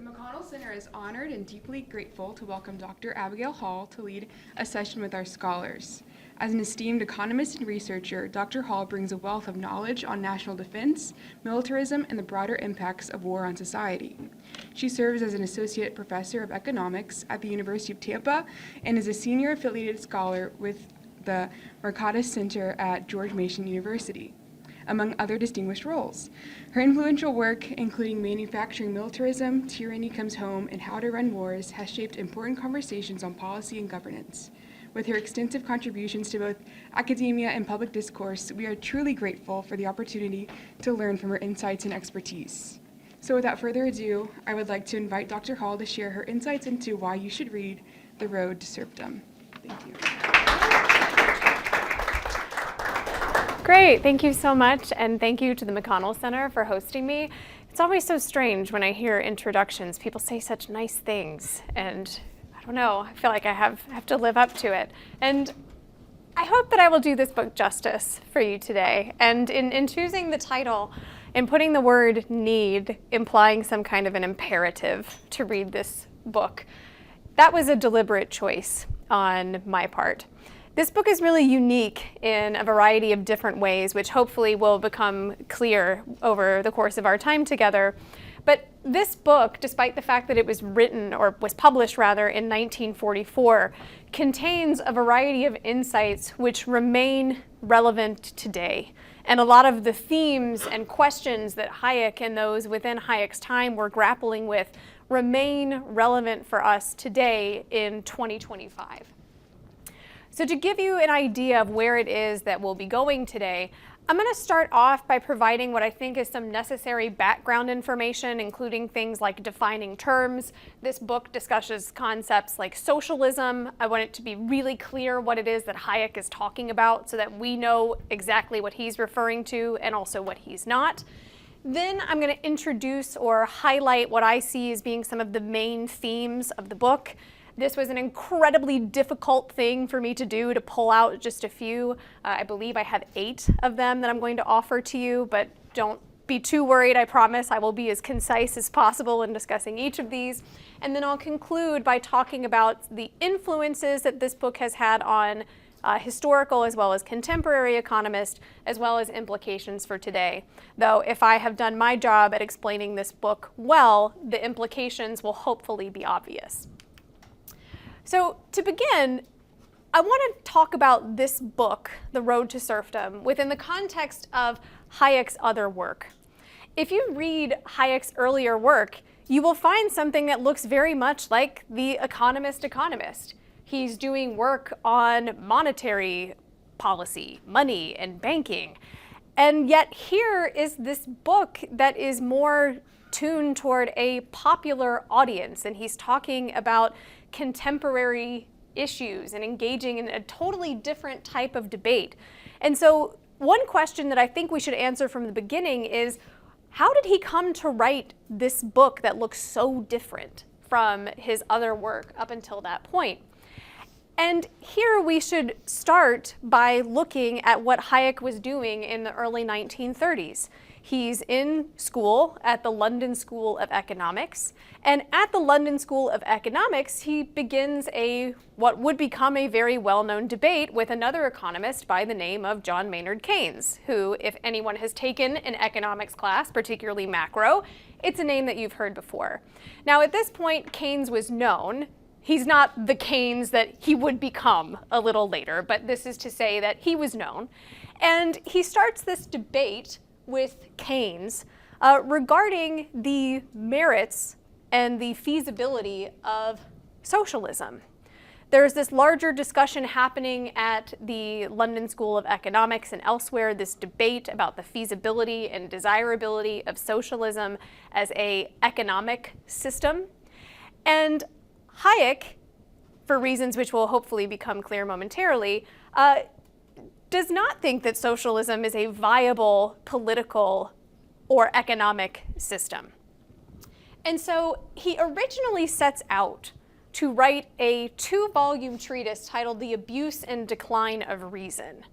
The McConnell Center is honored and deeply grateful to welcome Dr. Abigail Hall to lead a session with our scholars. As an esteemed economist and researcher, Dr. Hall brings a wealth of knowledge on national defense, militarism, and the broader impacts of war on society. She serves as an associate professor of economics at the University of Tampa and is a senior affiliated scholar with the McConnell Center at George Mason University, among other distinguished roles. Her influential work, including Manufacturing Militarism, Tyranny Comes Home, and How to Run Wars, has shaped important conversations on policy and governance. With her extensive contributions to both academia and public discourse, we are truly grateful for the opportunity to learn from her insights and expertise. So without further ado, I would like to invite Dr. Hall to share her insights into why you should read The Road to Serfdom. Thank you. Great, thank you so much, and thank you to the McConnell Center for hosting me. It's always so strange when I hear introductions. People say such nice things, and I don't know, I feel like I have to live up to it. And I hope that I will do this book justice for you today. And in choosing the title, in putting the word need, implying some kind of an imperative to read this book, that was a deliberate choice on my part. This book is really unique in a variety of different ways, which hopefully will become clear over the course of our time together. But this book, despite the fact that it was written, or was published rather, in 1944, contains a variety of insights which remain relevant today. And a lot of the themes and questions that Hayek and those within Hayek's time were grappling with remain relevant for us today in 2025. So to give you an idea of where it is that we'll be going today, I'm going to start off by providing what I think is some necessary background information, including things like defining terms. This book discusses concepts like socialism. I want it to be really clear what it is that Hayek is talking about so that we know exactly what he's referring to and also what he's not. Then I'm going to introduce or highlight what I see as being some of the main themes of the book. This was an incredibly difficult thing for me to do, to pull out just a few. I believe I have 8 of them that I'm going to offer to you, but don't be too worried, I promise. I will be as concise as possible in discussing each of these. And then I'll conclude by talking about the influences that this book has had on historical as well as contemporary economists, as well as implications for today. Though if I have done my job at explaining this book well, the implications will hopefully be obvious. So to begin, I want to talk about this book, The Road to Serfdom, within the context of Hayek's other work. If you read Hayek's earlier work, you will find something that looks very much like The Economist. He's doing work on monetary policy, money, and banking. And yet here is this book that is more tuned toward a popular audience, and he's talking about contemporary issues and engaging in a totally different type of debate. And so one question that I think we should answer from the beginning is, how did he come to write this book that looks so different from his other work up until that point? And here we should start by looking at what Hayek was doing in the early 1930s. He's in school at the London School of Economics, and at the London School of Economics, he begins what would become a very well-known debate with another economist by the name of John Maynard Keynes, who, if anyone has taken an economics class, particularly macro, it's a name that you've heard before. Now, at this point, Keynes was known. He's not the Keynes that he would become a little later, but this is to say that he was known. And he starts this debate with Keynes regarding the merits and the feasibility of socialism. There's this larger discussion happening at the London School of Economics and elsewhere, this debate about the feasibility and desirability of socialism as an economic system. And Hayek, for reasons which will hopefully become clear momentarily, does not think that socialism is a viable political or economic system. And so he originally sets out to write a 2-volume treatise titled The Abuse and Decline of Reason.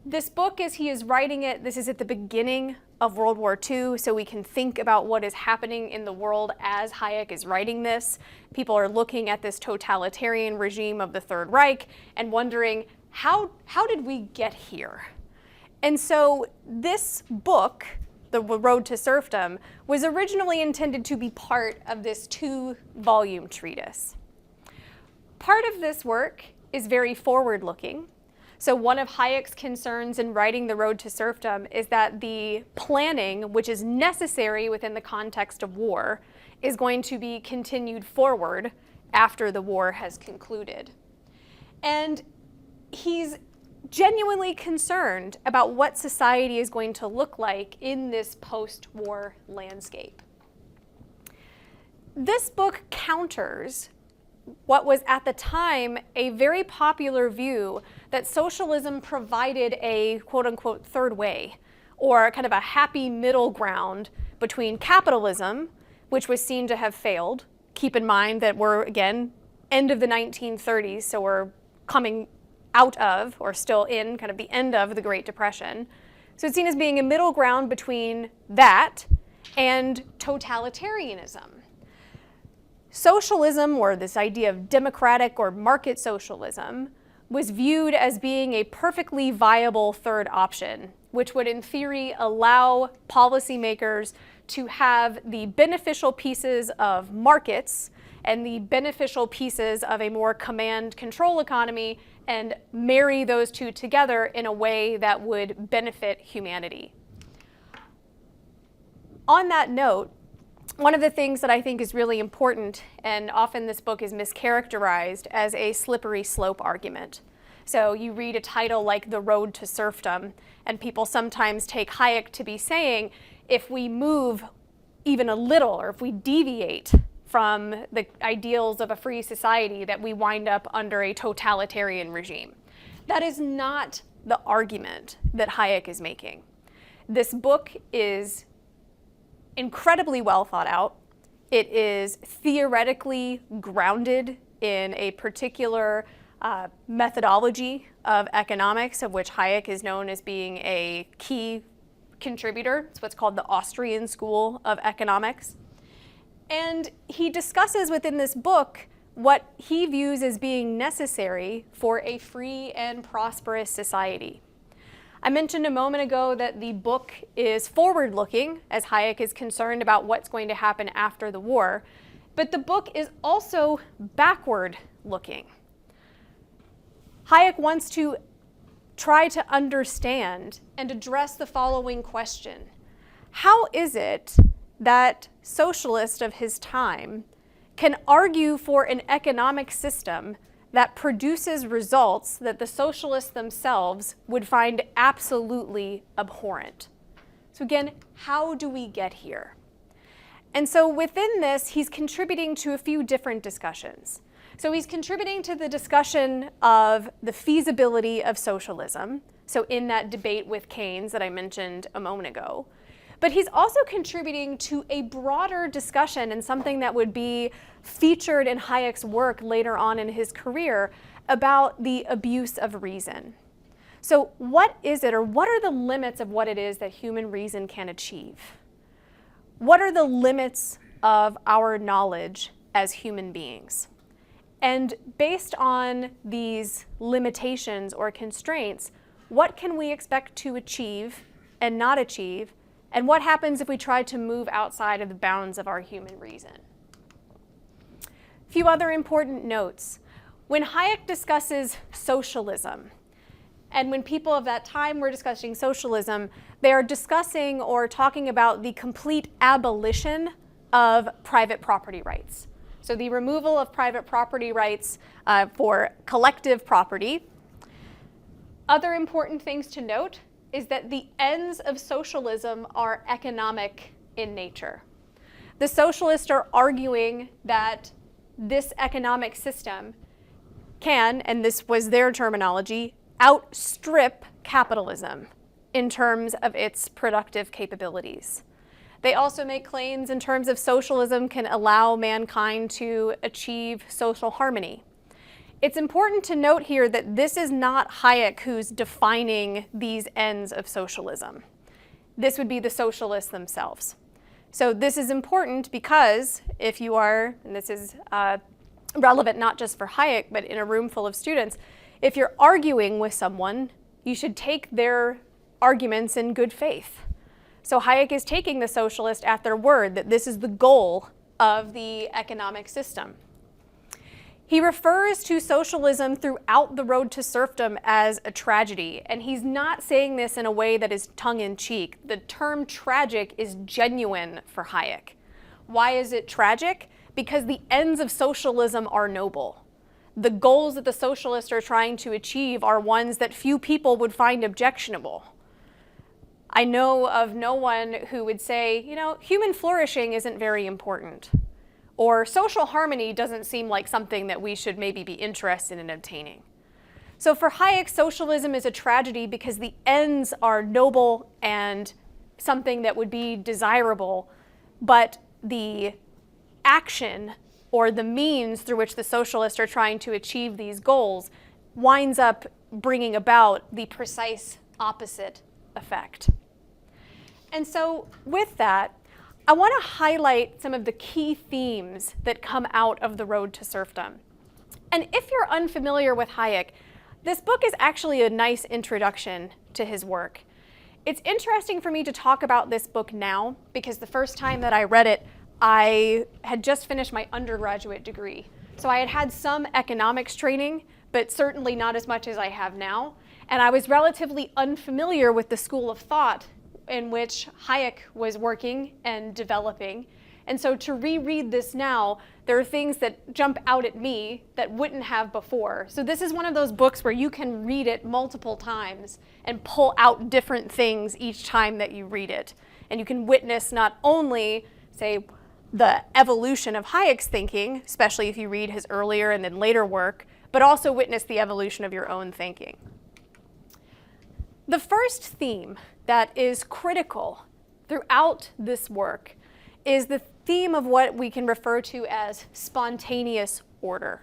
This book, as he is writing it, this is at the beginning of World War II, so we can think about what is happening in the world as Hayek is writing this. People are looking at this totalitarian regime of the Third Reich and wondering, how did we get here? And so this book, The Road to Serfdom, was originally intended to be part of this 2-volume treatise. Part of this work is very forward-looking. So one of Hayek's concerns in writing The Road to Serfdom is that the planning, which is necessary within the context of war, is going to be continued forward after the war has concluded. And he's genuinely concerned about what society is going to look like in this post-war landscape. This book counters what was at the time a very popular view that socialism provided a quote-unquote third way, or kind of a happy middle ground between capitalism, which was seen to have failed. Keep in mind that we're, again, end of the 1930s, so we're coming out of, or still in, kind of the end of the Great Depression. So it's seen as being a middle ground between that and totalitarianism. Socialism, or this idea of democratic or market socialism, was viewed as being a perfectly viable third option, which would in theory allow policymakers to have the beneficial pieces of markets and the beneficial pieces of a more command-control economy and marry those two together in a way that would benefit humanity. On that note, one of the things that I think is really important, and often this book is mischaracterized as a slippery slope argument. So you read a title like The Road to Serfdom, and people sometimes take Hayek to be saying, if we move even a little, or if we deviate from the ideals of a free society, that we wind up under a totalitarian regime. That is not the argument that Hayek is making. This book is incredibly well thought out. It is theoretically grounded in a particular methodology of economics, of which Hayek is known as being a key contributor. It's what's called the Austrian School of Economics. And he discusses within this book what he views as being necessary for a free and prosperous society. I mentioned a moment ago that the book is forward-looking, as Hayek is concerned about what's going to happen after the war, but the book is also backward-looking. Hayek wants to try to understand and address the following question: how is it that socialists of his time can argue for an economic system that produces results that the socialists themselves would find absolutely abhorrent? So again, how do we get here? And so within this, he's contributing to a few different discussions. So he's contributing to the discussion of the feasibility of socialism, so in that debate with Keynes that I mentioned a moment ago. But he's also contributing to a broader discussion, and something that would be featured in Hayek's work later on in his career, about the abuse of reason. So what is it, or what are the limits of what it is that human reason can achieve? What are the limits of our knowledge as human beings? And based on these limitations or constraints, what can we expect to achieve and not achieve? And what happens if we try to move outside of the bounds of our human reason? A few other important notes. When Hayek discusses socialism, and when people of that time were discussing socialism, they are discussing or talking about the complete abolition of private property rights. So the removal of private property rights for collective property. Other important things to note is that the ends of socialism are economic in nature. The socialists are arguing that this economic system can, and this was their terminology, outstrip capitalism in terms of its productive capabilities. They also make claims in terms of socialism can allow mankind to achieve social harmony. It's important to note here that this is not Hayek who's defining these ends of socialism. this would be the socialists themselves. So this is important because if you are, and this is relevant not just for Hayek, but in a room full of students, if you're arguing with someone, you should take their arguments in good faith. So Hayek is taking the socialist at their word that this is the goal of the economic system. He refers to socialism throughout The Road to Serfdom as a tragedy, and he's not saying this in a way that is tongue-in-cheek. The term tragic is genuine for Hayek. Why is it tragic? Because the ends of socialism are noble. The goals that the socialists are trying to achieve are ones that few people would find objectionable. I know of no one who would say, you know, human flourishing isn't very important, or social harmony doesn't seem like something that we should maybe be interested in obtaining. So for Hayek, socialism is a tragedy because the ends are noble and something that would be desirable, but the action or the means through which the socialists are trying to achieve these goals winds up bringing about the precise opposite effect. And so with that, I want to highlight some of the key themes that come out of The Road to Serfdom. And if you're unfamiliar with Hayek, this book is actually a nice introduction to his work. It's interesting for me to talk about this book now because the first time that I read it, I had just finished my undergraduate degree. So I had had some economics training, but certainly not as much as I have now. And I was relatively unfamiliar with the school of thought in which Hayek was working and developing. And so to reread this now, there are things that jump out at me that wouldn't have before. So this is one of those books where you can read it multiple times and pull out different things each time that you read it. And you can witness not only, say, the evolution of Hayek's thinking, especially if you read his earlier and then later work, but also witness the evolution of your own thinking. The first theme that is critical throughout this work is the theme of what we can refer to as spontaneous order.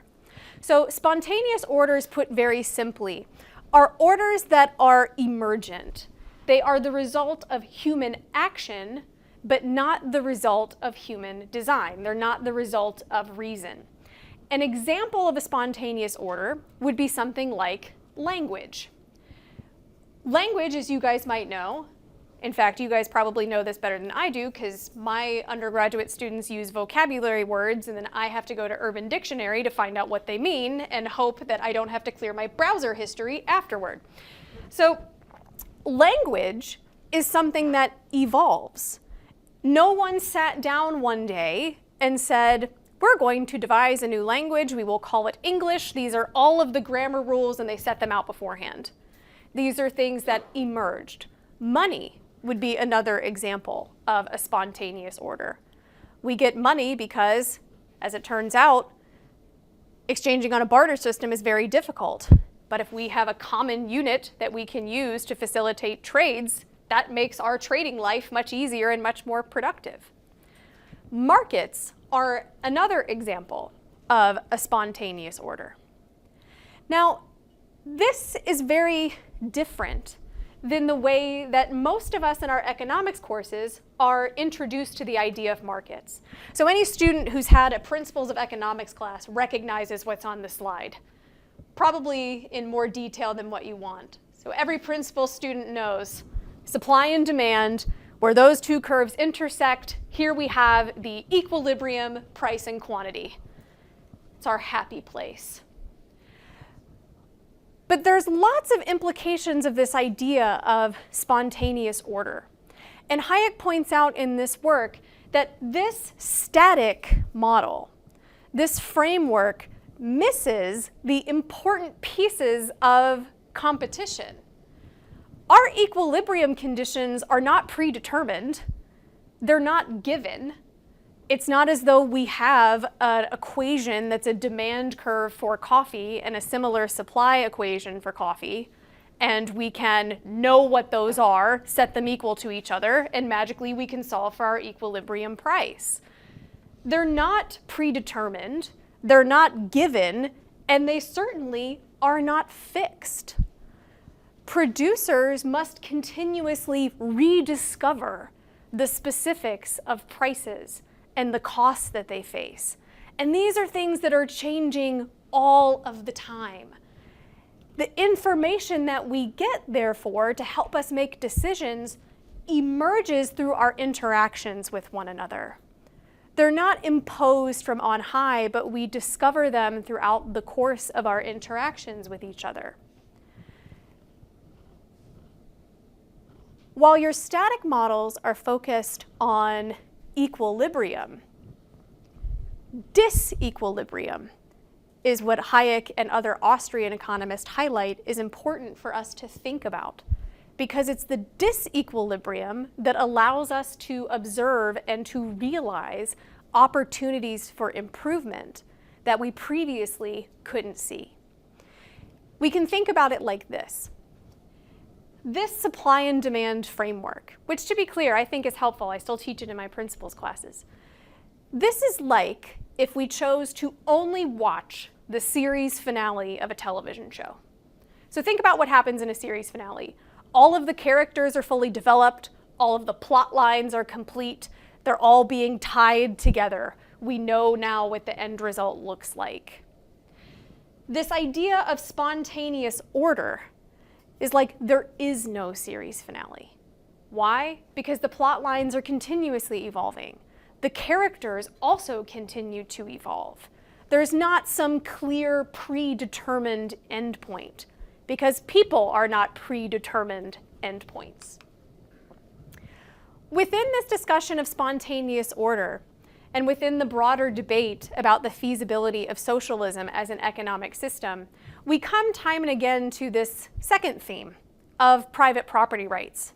So spontaneous orders, put very simply, are orders that are emergent. They are the result of human action, but not the result of human design. They're not the result of reason. An example of a spontaneous order would be something like language. Language, as you guys might know, in fact, you guys probably know this better than I do because my undergraduate students use vocabulary words and then I have to go to Urban Dictionary to find out what they mean and hope that I don't have to clear my browser history afterward. So language is something that evolves. No one sat down one day and said, we're going to devise a new language, we will call it English, these are all of the grammar rules, and they set them out beforehand. These are things that emerged. Money would be another example of a spontaneous order. We get money because, as it turns out, exchanging on a barter system is very difficult. But if we have a common unit that we can use to facilitate trades, that makes our trading life much easier and much more productive. Markets are another example of a spontaneous order. Now, this is very different than the way that most of us in our economics courses are introduced to the idea of markets. So any student who's had a Principles of Economics class recognizes what's on the slide, probably in more detail than what you want. So every principles student knows supply and demand, where those two curves intersect, here we have the equilibrium, price and quantity. It's our happy place. But there's lots of implications of this idea of spontaneous order. And Hayek points out in this work that this static model, this framework, misses the important pieces of competition. Our equilibrium conditions are not predetermined. They're not given. It's not as though we have an equation that's a demand curve for coffee and a similar supply equation for coffee, and we can know what those are, set them equal to each other, and magically we can solve for our equilibrium price. They're not predetermined, they're not given, and they certainly are not fixed. producers must continuously rediscover the specifics of prices and the costs that they face. And these are things that are changing all of the time. The information that we get, therefore, to help us make decisions emerges through our interactions with one another. They're not imposed from on high, but we discover them throughout the course of our interactions with each other. While your static models are focused on equilibrium, disequilibrium is what Hayek and other Austrian economists highlight is important for us to think about, because it's the disequilibrium that allows us to observe and to realize opportunities for improvement that we previously couldn't see. We can think about it like this. This supply and demand framework, which to be clear, I think is helpful. I still teach it in my principles classes. This is like if we chose to only watch the series finale of a television show. So think about what happens in a series finale. All of the characters are fully developed, all of the plot lines are complete, they're all being tied together. We know now what the end result looks like. This idea of spontaneous order is like there is no series finale. Why? Because the plot lines are continuously evolving. The characters also continue to evolve. There's not some clear predetermined endpoint, because people are not predetermined endpoints. Within this discussion of spontaneous order, and within the broader debate about the feasibility of socialism as an economic system, we come time and again to this second theme of private property rights.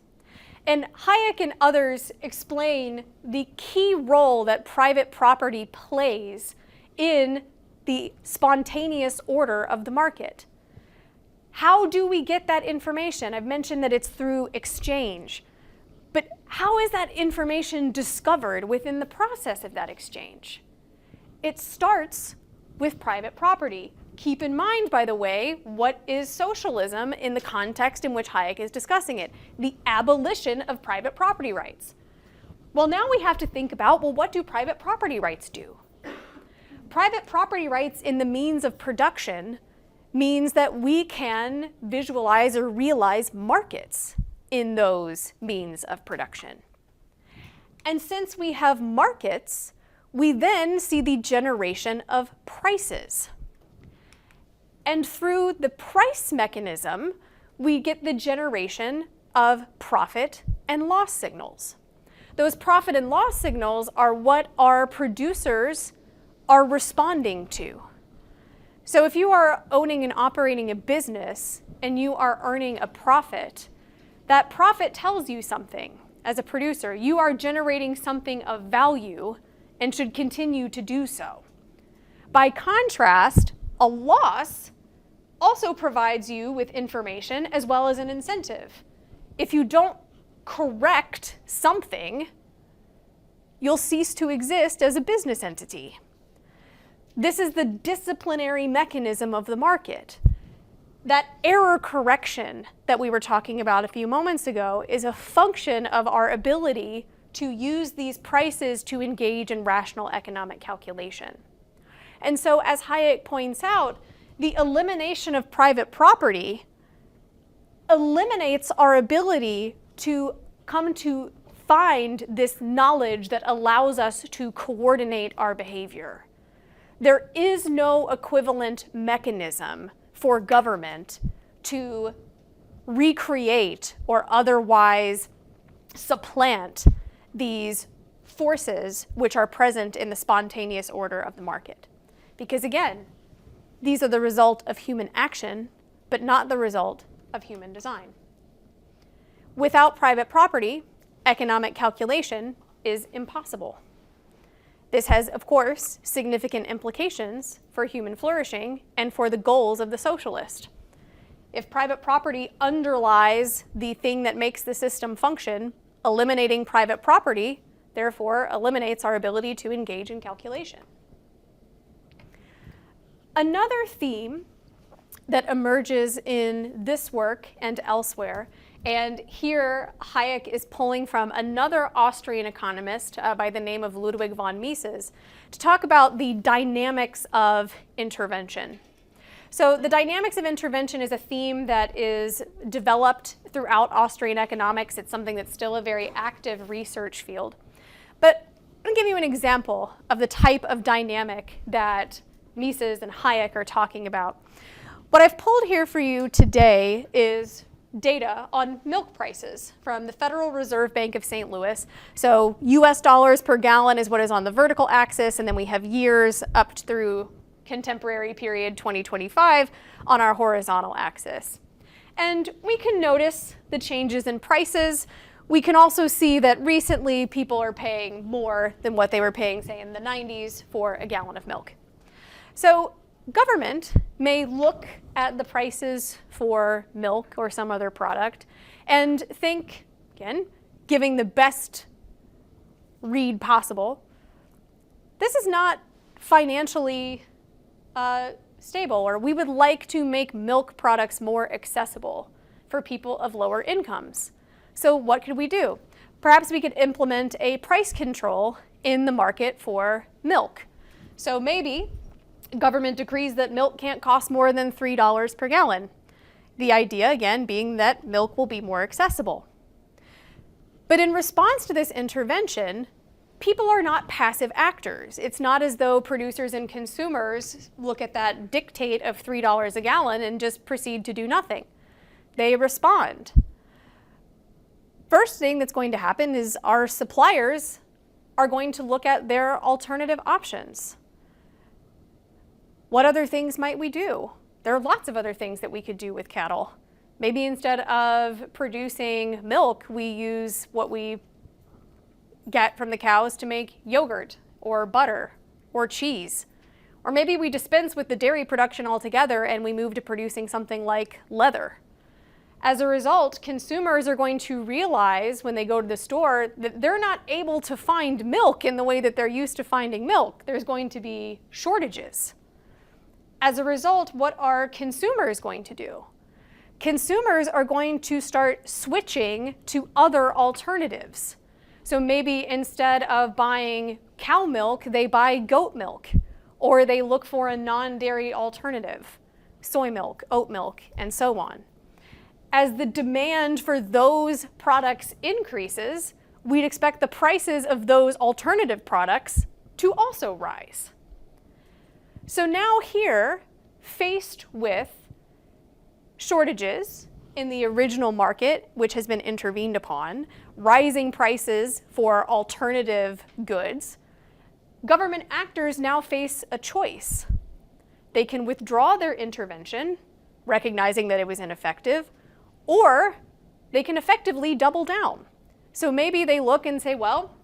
And Hayek and others explain the key role that private property plays in the spontaneous order of the market. How do we get that information? I've mentioned that it's through exchange. But how is that information discovered within the process of that exchange? It starts with private property. Keep in mind, by the way, what is socialism in the context in which Hayek is discussing it? The abolition of private property rights. Well, now we have to think about, well, what do private property rights do? Private property rights in the means of production means that we can visualize or realize markets in those means of production. And since we have markets, we then see the generation of prices. And through the price mechanism, we get the generation of profit and loss signals. Those profit and loss signals are what our producers are responding to. So if you are owning and operating a business and you are earning a profit, that profit tells you something as a producer. You are generating something of value and should continue to do so. By contrast, a loss also provides you with information as well as an incentive. If you don't correct something, you'll cease to exist as a business entity. This is the disciplinary mechanism of the market. That error correction that we were talking about a few moments ago is a function of our ability to use these prices to engage in rational economic calculation. And so, as Hayek points out, the elimination of private property eliminates our ability to come to find this knowledge that allows us to coordinate our behavior. There is no equivalent mechanism for government to recreate or otherwise supplant these forces which are present in the spontaneous order of the market. Because again, these are the result of human action, but not the result of human design. Without private property, economic calculation is impossible. This has, of course, significant implications for human flourishing and for the goals of the socialist. If private property underlies the thing that makes the system function, eliminating private property, therefore, eliminates our ability to engage in calculation. Another theme that emerges in this work and elsewhere. And here, Hayek is pulling from another Austrian economist by the name of Ludwig von Mises to talk about the dynamics of intervention. So the dynamics of intervention is a theme that is developed throughout Austrian economics. It's something that's still a very active research field. But I'm going to give you an example of the type of dynamic that Mises and Hayek are talking about. What I've pulled here for you today is data on milk prices from the Federal Reserve Bank of St. Louis. So US dollars per gallon is what is on the vertical axis, and then we have years up through contemporary period 2025 on our horizontal axis. And we can notice the changes in prices. We can also see that recently people are paying more than what they were paying, say, in the 90s for a gallon of milk. So government may look at the prices for milk or some other product and think, again, giving the best read possible, this is not financially stable, or we would like to make milk products more accessible for people of lower incomes. So what could we do? Perhaps we could implement a price control in the market for milk. So maybe government decrees that milk can't cost more than $3 per gallon. The idea, again, being that milk will be more accessible. But in response to this intervention, people are not passive actors. It's not as though producers and consumers look at that dictate of $3 a gallon and just proceed to do nothing. They respond. First thing that's going to happen is our suppliers are going to look at their alternative options. What other things might we do? There are lots of other things that we could do with cattle. Maybe instead of producing milk, we use what we get from the cows to make yogurt or butter or cheese. Or maybe we dispense with the dairy production altogether and we move to producing something like leather. As a result, consumers are going to realize when they go to the store that they're not able to find milk in the way that they're used to finding milk. There's going to be shortages. As a result, what are consumers going to do? Consumers are going to start switching to other alternatives. So maybe instead of buying cow milk, they buy goat milk, or they look for a non-dairy alternative, soy milk, oat milk, and so on. As the demand for those products increases, we'd expect the prices of those alternative products to also rise. So now here, faced with shortages in the original market, which has been intervened upon, rising prices for alternative goods, government actors now face a choice. They can withdraw their intervention, recognizing that it was ineffective, or they can effectively double down. So maybe they look and say, well,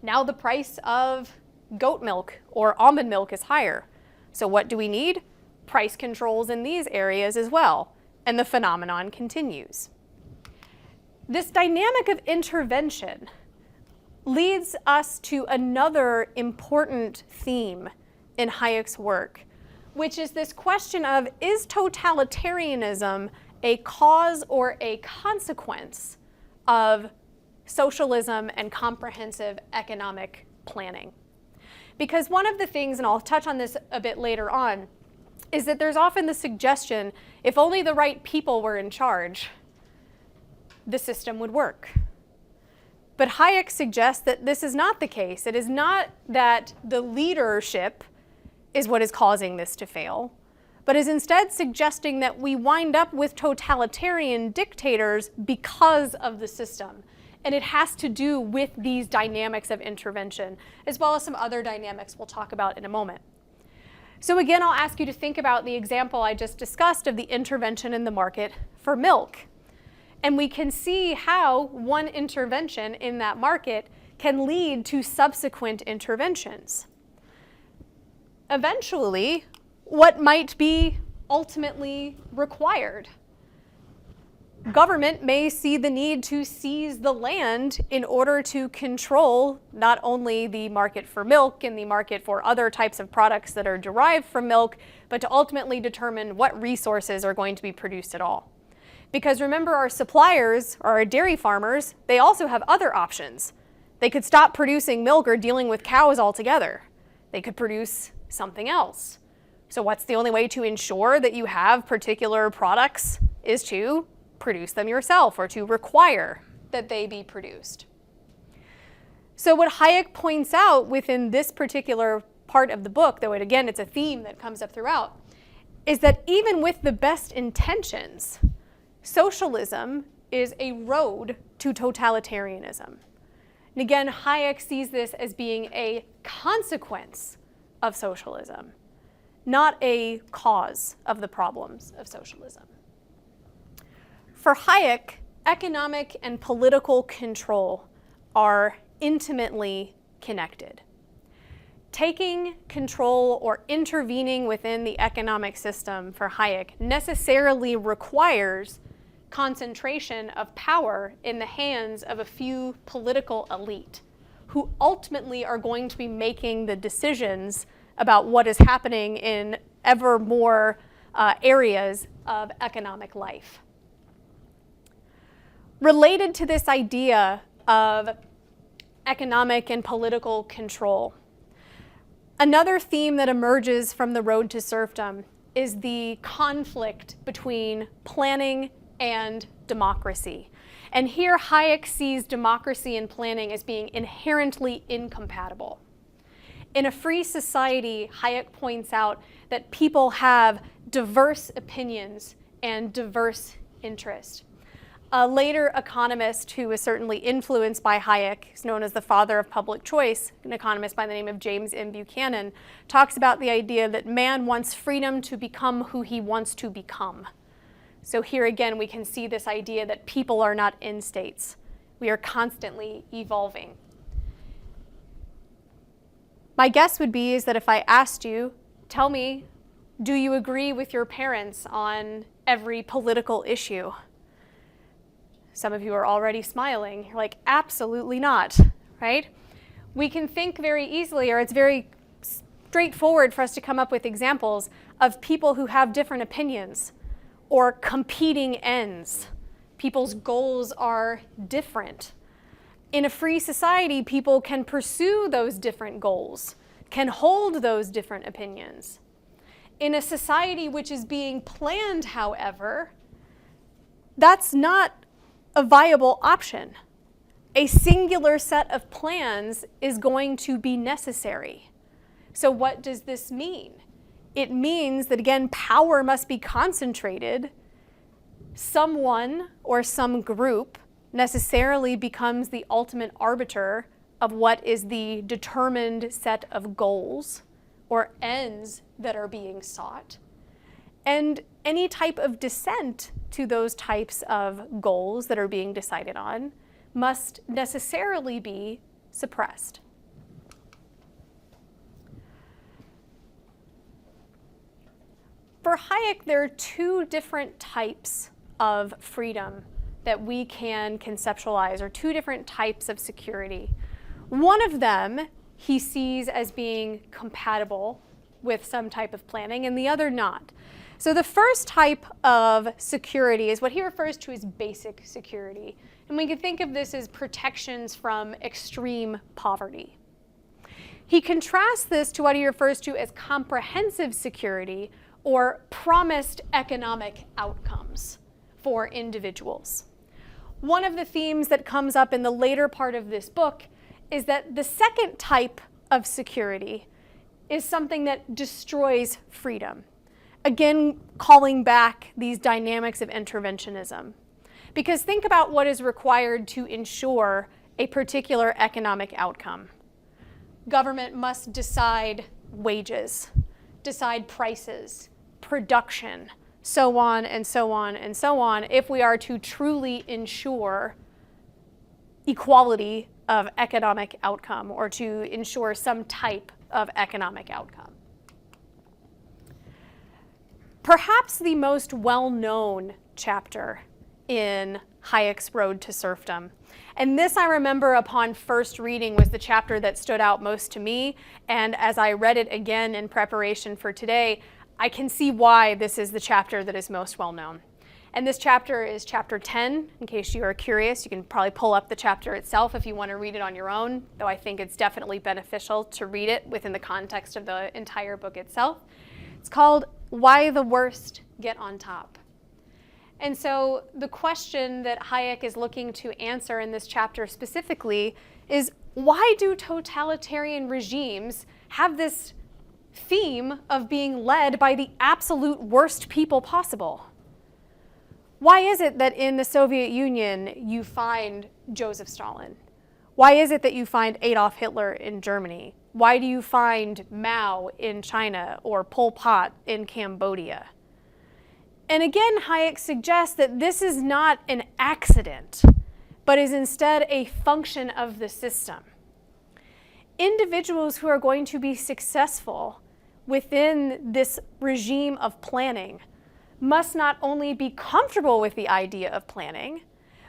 now the price of goat milk or almond milk is higher. So what do we need? Price controls in these areas as well. And the phenomenon continues. This dynamic of intervention leads us to another important theme in Hayek's work, which is this question of, is totalitarianism a cause or a consequence of socialism and comprehensive economic planning? Because one of the things, and I'll touch on this a bit later on, is that there's often the suggestion, if only the right people were in charge, the system would work. But Hayek suggests that this is not the case. It is not that the leadership is what is causing this to fail, but is instead suggesting that we wind up with totalitarian dictators because of the system. And it has to do with these dynamics of intervention, as well as some other dynamics we'll talk about in a moment. So again, I'll ask you to think about the example I just discussed of the intervention in the market for milk. And we can see how one intervention in that market can lead to subsequent interventions. Eventually, what might be ultimately required? government may see the need to seize the land in order to control not only the market for milk and the market for other types of products that are derived from milk, but to ultimately determine what resources are going to be produced at all. Because remember, our suppliers, or our dairy farmers, they also have other options. They could stop producing milk or dealing with cows altogether. They could produce something else. So what's the only way to ensure that you have particular products is to produce them yourself or to require that they be produced. So what Hayek points out within this particular part of the book, though it's a theme that comes up throughout, is that even with the best intentions, socialism is a road to totalitarianism. And again, Hayek sees this as being a consequence of socialism, not a cause of the problems of socialism. For Hayek, economic and political control are intimately connected. Taking control or intervening within the economic system for Hayek necessarily requires concentration of power in the hands of a few political elite who ultimately are going to be making the decisions about what is happening in ever more areas of economic life. Related to this idea of economic and political control, another theme that emerges from The Road to Serfdom is the conflict between planning and democracy. And here Hayek sees democracy and planning as being inherently incompatible. In a free society, Hayek points out that people have diverse opinions and diverse interests. A later economist who was certainly influenced by Hayek, is known as the father of public choice, an economist by the name of James M. Buchanan, talks about the idea that man wants freedom to become who he wants to become. So here again, we can see this idea that people are not end states. We are constantly evolving. My guess would be is that if I asked you, tell me, do you agree with your parents on every political issue? Some of you are already smiling. You're like, absolutely not, right? We can think very easily, or it's very straightforward for us to come up with examples of people who have different opinions or competing ends. People's goals are different. In a free society, people can pursue those different goals, can hold those different opinions. In a society which is being planned, however, that's not a viable option. A singular set of plans is going to be necessary. So what does this mean? It means that, again, power must be concentrated. Someone or some group necessarily becomes the ultimate arbiter of what is the determined set of goals or ends that are being sought. And any type of dissent to those types of goals that are being decided on must necessarily be suppressed. For Hayek, there are two different types of freedom that we can conceptualize, or two different types of security. One of them he sees as being compatible with some type of planning, and the other not. So the first type of security is what he refers to as basic security. And we can think of this as protections from extreme poverty. He contrasts this to what he refers to as comprehensive security, or promised economic outcomes for individuals. One of the themes that comes up in the later part of this book is that the second type of security is something that destroys freedom. Again, calling back these dynamics of interventionism. Because think about what is required to ensure a particular economic outcome. Government must decide wages, decide prices, production, so on and so on and so on, if we are to truly ensure equality of economic outcome, or to ensure some type of economic outcome. Perhaps the most well-known chapter in Hayek's Road to Serfdom. And this, I remember upon first reading, was the chapter that stood out most to me. And as I read it again in preparation for today, I can see why this is the chapter that is most well known. And this chapter is chapter 10. In case you are curious, you can probably pull up the chapter itself if you want to read it on your own, though I think it's definitely beneficial to read it within the context of the entire book itself. It's called Why the Worst Get on Top. And so the question that Hayek is looking to answer in this chapter specifically is, why do totalitarian regimes have this theme of being led by the absolute worst people possible? Why is it that in the Soviet Union you find Joseph Stalin? Why is it that you find Adolf Hitler in Germany? Why do you find Mao in China or Pol Pot in Cambodia? And again, Hayek suggests that this is not an accident, but is instead a function of the system. Individuals who are going to be successful within this regime of planning must not only be comfortable with the idea of planning,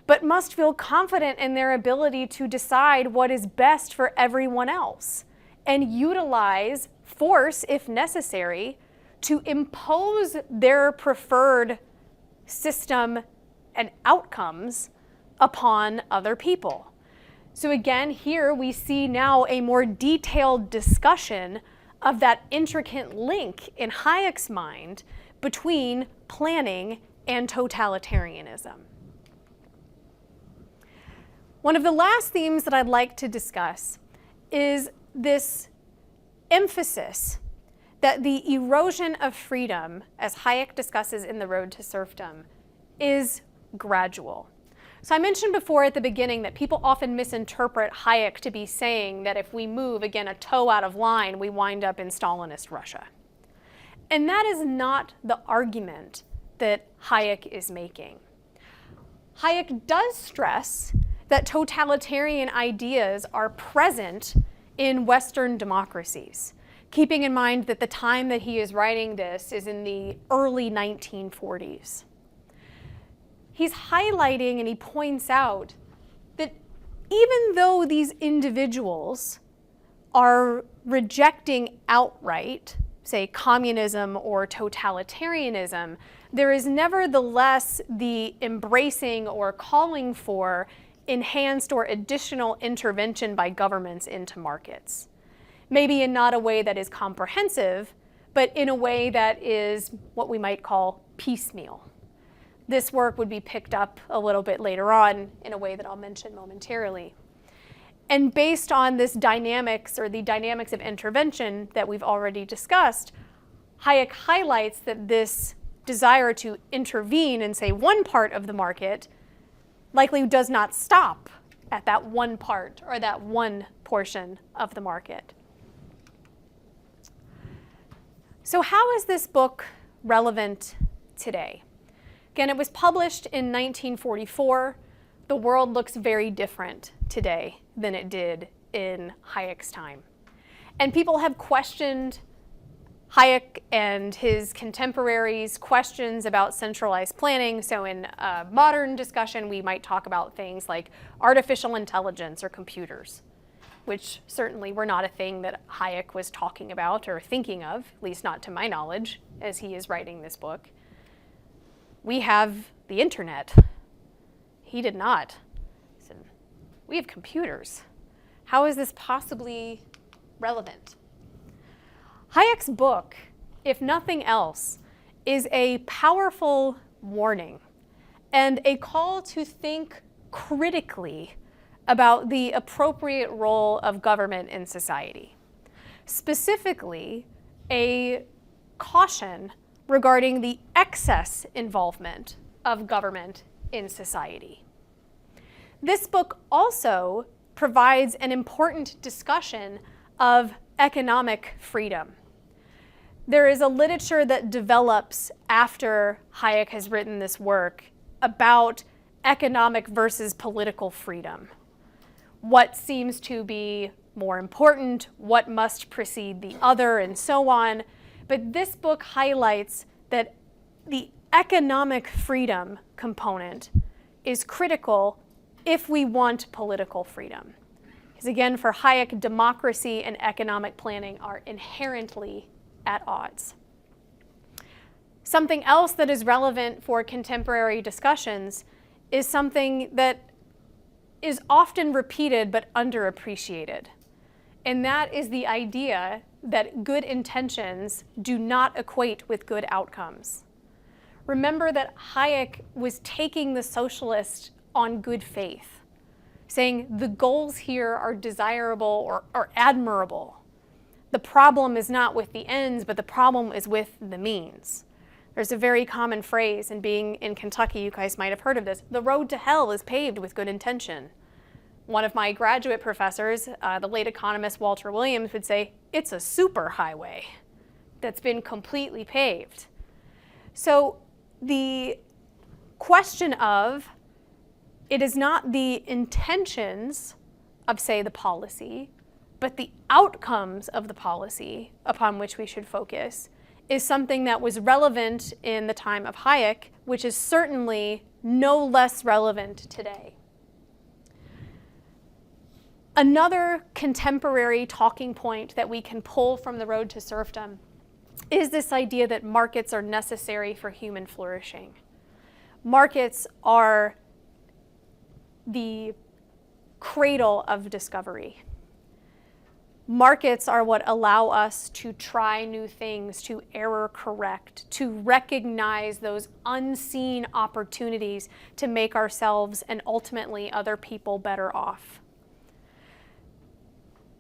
but must feel confident in their ability to decide what is best for everyone else and utilize force, if necessary, to impose their preferred system and outcomes upon other people. So again, here we see now a more detailed discussion of that intricate link in Hayek's mind between planning and totalitarianism. One of the last themes that I'd like to discuss is this emphasis that the erosion of freedom, as Hayek discusses in The Road to Serfdom, is gradual. So I mentioned before at the beginning that people often misinterpret Hayek to be saying that if we move, again, a toe out of line, we wind up in Stalinist Russia. And that is not the argument that Hayek is making. Hayek does stress that totalitarian ideas are present in Western democracies, keeping in mind that the time that he is writing this is in the early 1940s. He's highlighting and he points out that even though these individuals are rejecting outright, say, communism or totalitarianism, there is nevertheless the embracing or calling for enhanced or additional intervention by governments into markets. Maybe in not a way that is comprehensive, but in a way that is what we might call piecemeal. This work would be picked up a little bit later on in a way that I'll mention momentarily. And based on this dynamics or the dynamics of intervention that we've already discussed, Hayek highlights that this desire to intervene in, say, one part of the market likely does not stop at that one part or that one portion of the market. So how is this book relevant today? Again, it was published in 1944. The world looks very different today than it did in Hayek's time. And people have questioned Hayek and his contemporaries' questions about centralized planning. So in a modern discussion, we might talk about things like artificial intelligence or computers, which certainly were not a thing that Hayek was talking about or thinking of, at least not to my knowledge, as he is writing this book. We have the internet. He did not. He said, we have computers. How is this possibly relevant? Hayek's book, if nothing else, is a powerful warning and a call to think critically about the appropriate role of government in society. Specifically, a caution regarding the excess involvement of government in society. This book also provides an important discussion of economic freedom. There is a literature that develops after Hayek has written this work about economic versus political freedom. What seems to be more important, what must precede the other, and so on. But this book highlights that the economic freedom component is critical if we want political freedom. Because again, for Hayek, democracy and economic planning are inherently at odds. Something else that is relevant for contemporary discussions is something that is often repeated but underappreciated. And that is the idea that good intentions do not equate with good outcomes. Remember that Hayek was taking the socialist on good faith, saying the goals here are desirable or admirable. The problem is not with the ends, but the problem is with the means. There's a very common phrase, and being in Kentucky, you guys might have heard of this: the road to hell is paved with good intention. One of my graduate professors, the late economist Walter Williams, would say, it's a superhighway that's been completely paved. So the question of, it is not the intentions of, say, the policy, but the outcomes of the policy upon which we should focus, is something that was relevant in the time of Hayek, which is certainly no less relevant today. Another contemporary talking point that we can pull from The Road to Serfdom is this idea that markets are necessary for human flourishing. Markets are the cradle of discovery. Markets are what allow us to try new things, to error correct, to recognize those unseen opportunities to make ourselves and ultimately other people better off.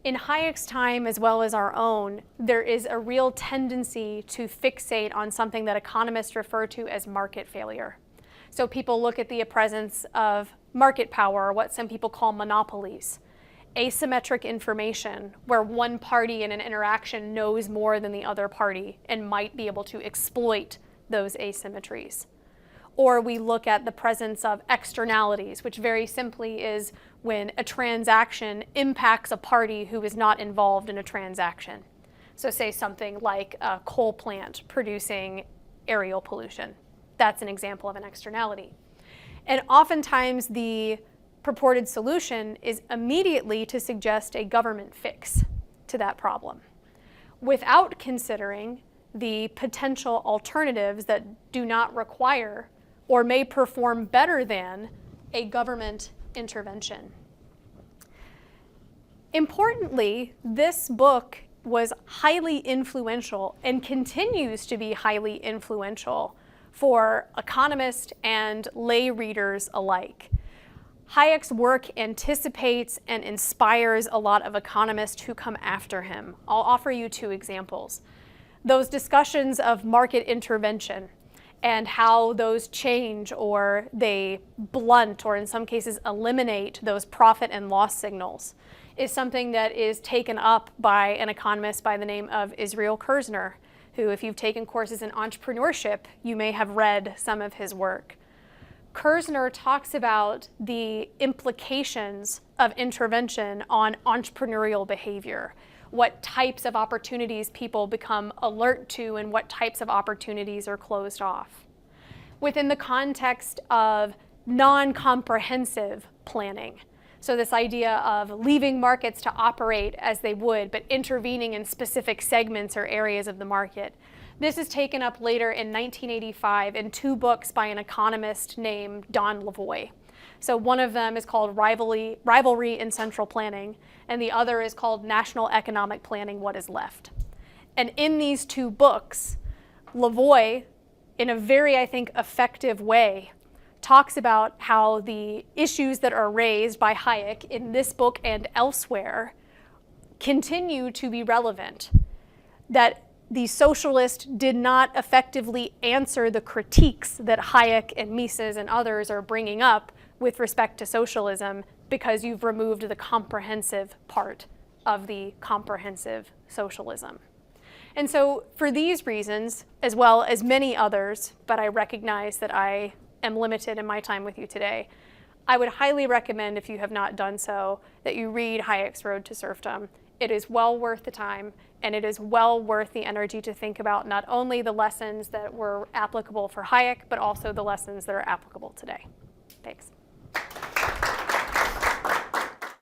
In Hayek's time, as well as our own, there is a real tendency to fixate on something that economists refer to as market failure. So people look at the presence of market power, or what some people call monopolies, asymmetric information, where one party in an interaction knows more than the other party and might be able to exploit those asymmetries. Or we look at the presence of externalities, which very simply is when a transaction impacts a party who is not involved in a transaction. So say something like a coal plant producing aerial pollution. That's an example of an externality. And oftentimes the purported solution is immediately to suggest a government fix to that problem, without considering the potential alternatives that do not require or may perform better than a government intervention. Importantly, this book was highly influential and continues to be highly influential for economists and lay readers alike. Hayek's work anticipates and inspires a lot of economists who come after him. I'll offer you two examples. Those discussions of market intervention and how those change or they blunt or in some cases eliminate those profit and loss signals is something that is taken up by an economist by the name of Israel Kirzner, who, if you've taken courses in entrepreneurship, you may have read some of his work. Kirzner talks about the implications of intervention on entrepreneurial behavior, what types of opportunities people become alert to and what types of opportunities are closed off. Within the context of non-comprehensive planning, so this idea of leaving markets to operate as they would, but intervening in specific segments or areas of the market. This is taken up later in 1985 in two books by an economist named Don Lavoie. So one of them is called Rivalry in Central Planning, and the other is called National Economic Planning, What is Left. And in these two books, Lavoie, in a very, I think, effective way, talks about how the issues that are raised by Hayek in this book and elsewhere continue to be relevant, that the socialist did not effectively answer the critiques that Hayek and Mises and others are bringing up with respect to socialism because you've removed the comprehensive part of the comprehensive socialism. And so for these reasons, as well as many others, but I recognize that I am limited in my time with you today, I would highly recommend, if you have not done so, that you read Hayek's Road to Serfdom. It is well worth the time, and it is well worth the energy to think about not only the lessons that were applicable for Hayek, but also the lessons that are applicable today. Thanks.